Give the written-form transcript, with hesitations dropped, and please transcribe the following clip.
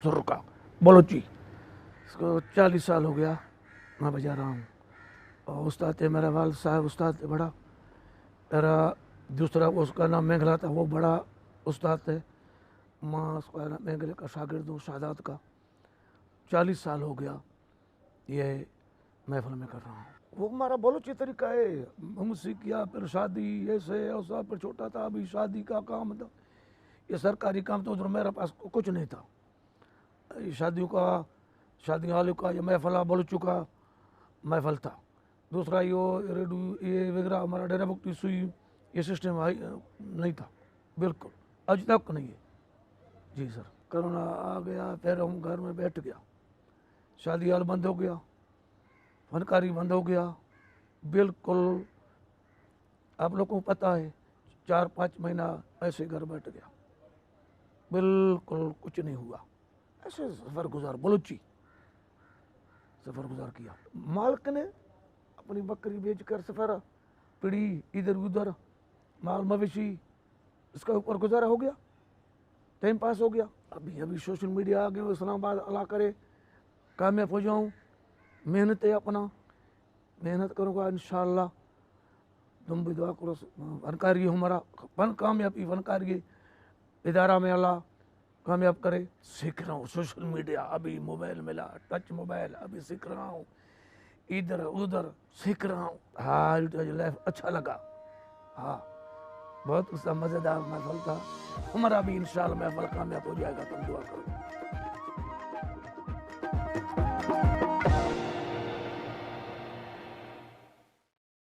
सुर का बलोची। इसको 40 साल हो गया मैं बजा रहा हूँ। और उस्ताद थे मेरा वाल साहब, उस्ताद थे बड़ा। मेरा दूसरा उसका नाम मेघला था, वो बड़ा उस्ताद थे। माँ उसका नाम मेघले का शागिर्द हूँ, शादात का। 40 साल हो गया ये महफिल में कर रहा हूँ। वो हमारा बलोची तरीका है। हमसे किया, फिर शादी, ऐसे ऐसा, फिर छोटा था, अभी शादी का काम था। ये सरकारी काम तो उधर मेरे पास कुछ नहीं था। शादियों का, शादी वालों का, ये महफिल बलोचों का महफिल था। दूसरा यो रेडियो ये वगैरह हमारा डेरा बुकटी सुई ये सिस्टम नहीं था, बिल्कुल आज तक नहीं है। जी सर, कोरोना आ गया, फिर हम घर में बैठ गया, शादी हाल बंद हो गया, फनकारी बंद हो गया, बिल्कुल। आप लोगों को पता है 4-5 महीना ऐसे घर बैठ गया, बिल्कुल कुछ नहीं हुआ। ऐसे सफ़र गुजार, बलूची सफ़र गुजार किया। मालिक ने अपनी बकरी बेच कर सफ़र पीढ़ी इधर उधर, माल मवेशी, इसका ऊपर गुजारा हो गया, टाइम पास हो गया। अभी अभी सोशल मीडिया आ गया, इस्लामाबाद अल्लाह करे कामयाब हो जाऊँ। मेहनत है अपना, मेहनत करूँगा इंशाअल्लाह। तुम भी दुआ करो, फनकारी हमारा फन कामयाबी, फनकारी इदारा में अल्लाह कामयाब करे। सीख रहा हूँ सोशल मीडिया, अभी मोबाइल मिला, टच मोबाइल, अभी सीख रहा हूँ, इधर उधर सीख रहा हूँ। हाँ, लाइफ अच्छा लगा। हाँ, बहुत उसका मज़ेदार महफिल था। हमारा भी इंशाअल्लाह महफिल कामयाब हो जाएगा, तुम दुआ करो।